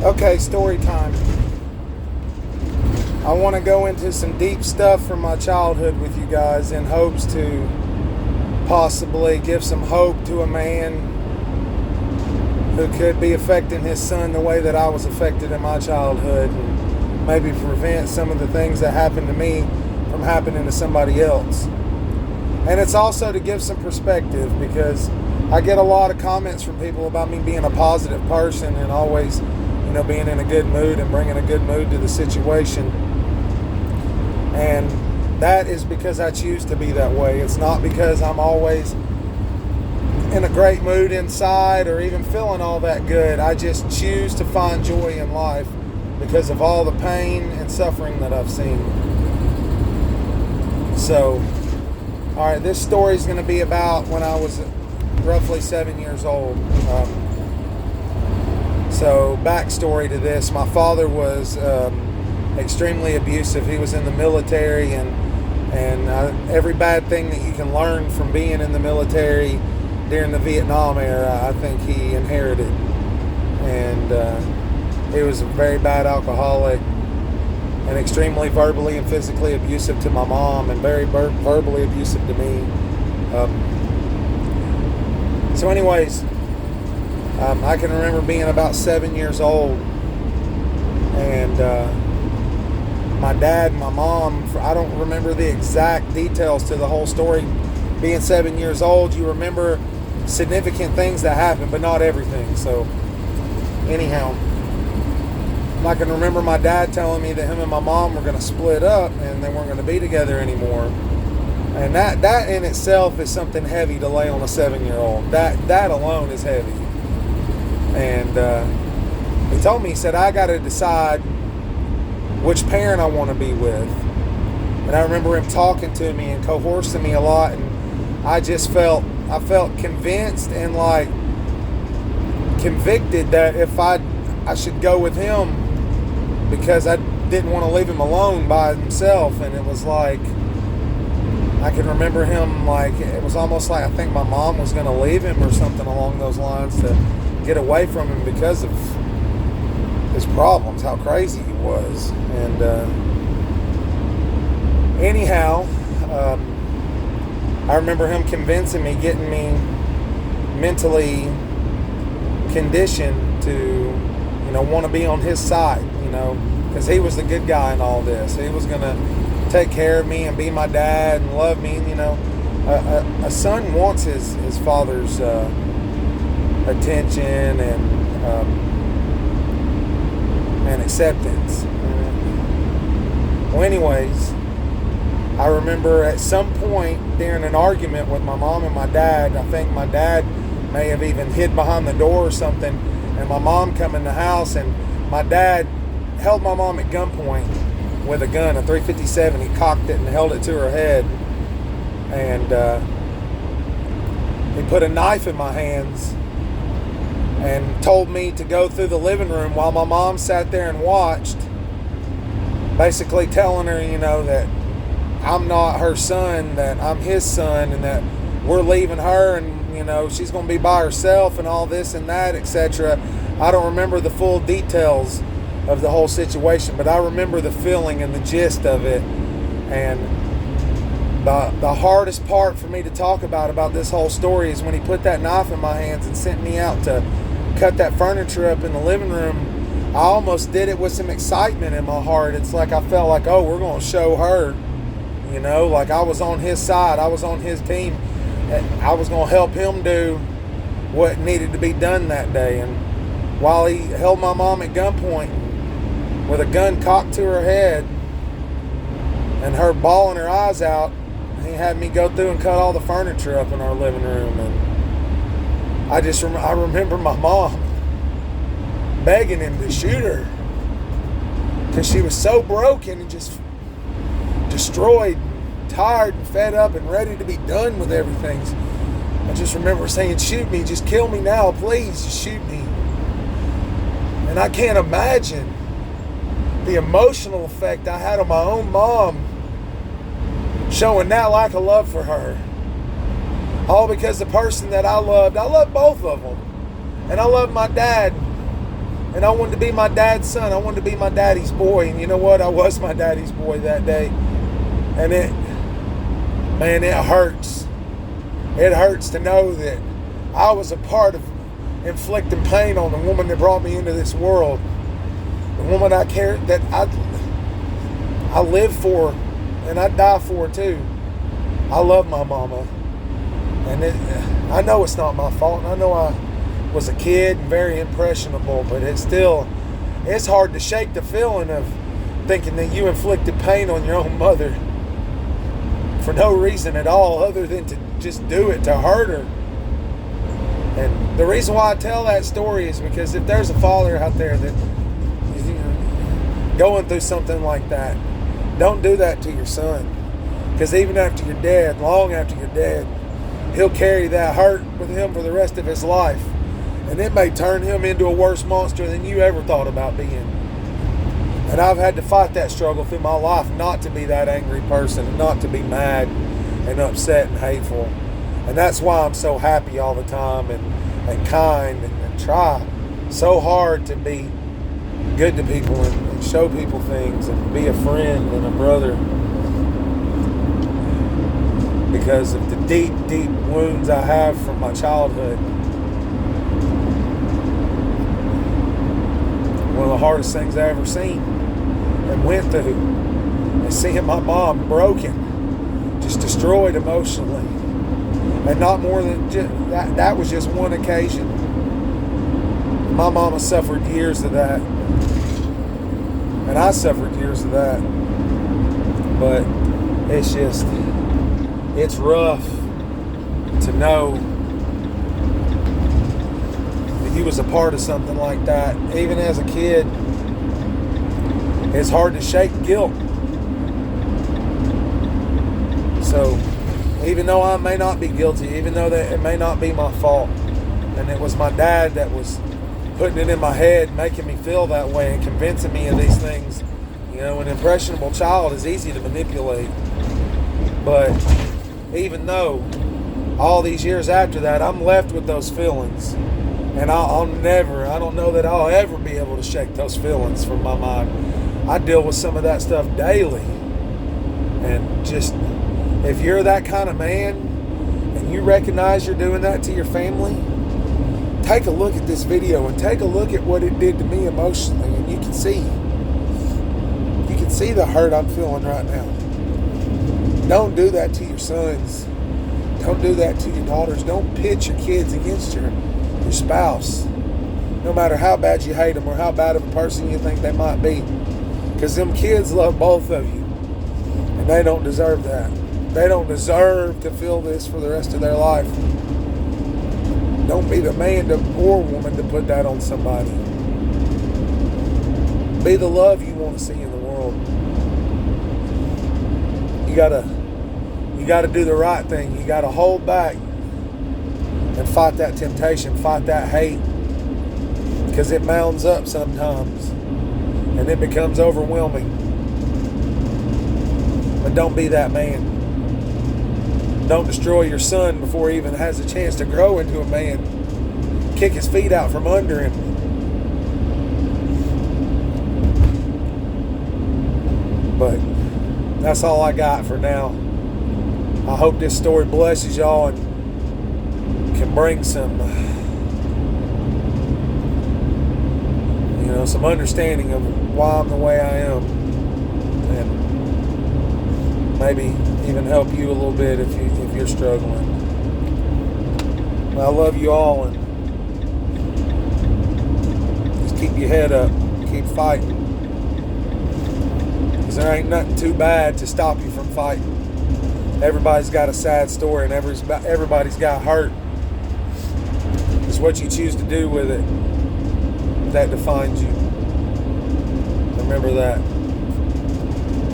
Okay, story time. I want to go into some deep stuff from my childhood with you guys in hopes to possibly give some hope to a man who could be affecting his son the way that I was affected in my childhood, and maybe prevent some of the things that happened to me from happening to somebody else. And it's also to give some perspective, because I get a lot of comments from people about me being a positive person and always, being in a good mood and bringing a good mood to the situation. And that is because I choose to be that way. It's not because I'm always in a great mood inside or even feeling all that good. I just choose to find joy in life because of all the pain and suffering that I've seen. So, alright, this story is going to be about when I was roughly 7 years old. So, backstory to this, my father was extremely abusive. He was in the military, and every bad thing that you can learn from being in the military during the Vietnam era, I think he inherited. And he was a very bad alcoholic and extremely verbally and physically abusive to my mom, and very verbally abusive to me. So anyways, I can remember being about 7 years old, and my dad and my mom, I don't remember the exact details to the whole story. Being 7 years old, you remember significant things that happened, but not everything. So anyhow, I can remember my dad telling me that him and my mom were going to split up and they weren't going to be together anymore. And that in itself is something heavy to lay on a 7-year-old. That alone is heavy. And he told me, he said, I got to decide which parent I want to be with. And I remember him talking to me and coercing me a lot, and I felt convinced and like convicted that if I should go with him, because I didn't want to leave him alone by himself. And it was like, I can remember him, like, it was almost like I think my mom was going to leave him or something along those lines to get away from him because of his problems, how crazy he was. And anyhow, I remember him convincing me, getting me mentally conditioned to, want to be on his side, because he was the good guy in all this. He was going to take care of me and be my dad and love me. A son wants his father's attention and acceptance. Well, anyways, I remember at some point during an argument with my mom and my dad, I think my dad may have even hid behind the door or something, and my mom come in the house, and my dad held my mom at gunpoint with a gun, a .357. He cocked it and held it to her head, and he put a knife in my hands and told me to go through the living room while my mom sat there and watched, basically telling her, that I'm not her son, that I'm his son, and that we're leaving her, and she's going to be by herself and all this and that, etc. I don't remember the full details of the whole situation, but I remember the feeling and the gist of it. And the hardest part for me to talk about this whole story is when he put that knife in my hands and sent me out to cut that furniture up in the living room. I almost did it with some excitement in my heart. It's like I felt like, oh, we're going to show her, like I was on his side, I was on his team, and I was going to help him do what needed to be done that day. And while he held my mom at gunpoint with a gun cocked to her head and her bawling her eyes out, he had me go through and cut all the furniture up in our living room. And I remember my mom begging him to shoot her because she was so broken and just destroyed, tired and fed up and ready to be done with everything. I just remember saying, shoot me, just kill me now, please, just shoot me. And I can't imagine the emotional effect I had on my own mom showing that lack of love for her. All because the person that I loved both of them. And I loved my dad And I wanted to be my dad's son. I wanted to be my daddy's boy. And you know what? I was my daddy's boy that day. And it hurts. It hurts to know that I was a part of inflicting pain on the woman that brought me into this world. The woman I cared, that I live for, and I die for too. I love my mama. And I know it's not my fault. And I know I was a kid and very impressionable, but it's hard to shake the feeling of thinking that you inflicted pain on your own mother for no reason at all other than to just do it to hurt her. And the reason why I tell that story is because if there's a father out there that is going through something like that, don't do that to your son. Because even after you're dead, long after you're dead, he'll carry that hurt with him for the rest of his life. And it may turn him into a worse monster than you ever thought about being. And I've had to fight that struggle through my life, not to be that angry person, and not to be mad and upset and hateful. And that's why I'm so happy all the time and kind and try so hard to be good to people and show people things and be a friend and a brother. Because of the deep, deep wounds I have from my childhood. One of the hardest things I ever seen and went through is seeing my mom broken, just destroyed emotionally. And not more than just, that was just one occasion. My mama suffered years of that. And I suffered years of that. But it's rough to know that you was a part of something like that. Even as a kid, it's hard to shake guilt. So, even though I may not be guilty, even though that it may not be my fault, and it was my dad that was putting it in my head, making me feel that way and convincing me of these things. You know, an impressionable child is easy to manipulate. But even though all these years after that, I'm left with those feelings. And I don't know that I'll ever be able to shake those feelings from my mind. I deal with some of that stuff daily. And just, if you're that kind of man and you recognize you're doing that to your family, take a look at this video and take a look at what it did to me emotionally, and you can see the hurt I'm feeling right now. Don't do that to your sons. Don't do that to your daughters. Don't pit your kids against your spouse, no matter how bad you hate them or how bad of a person you think they might be, because them kids love both of you, and they don't deserve that. They don't deserve to feel this for the rest of their life. Don't be the man or woman to put that on somebody. Be the love you want to see in the world. You gotta do the right thing. You gotta hold back and fight that temptation, fight that hate, because it mounds up sometimes and it becomes overwhelming. But don't be that man. Don't destroy your son before he even has a chance to grow into a man. Kick his feet out from under him. But that's all I got for now. I hope this story blesses y'all and can bring some some understanding of why I'm the way I am, and maybe even help you a little bit if you're struggling. I love you all, and just keep your head up, keep fighting, because there ain't nothing too bad to stop you from fighting. Everybody's got a sad story, and everybody's got hurt. It's what you choose to do with it that defines you. Remember that.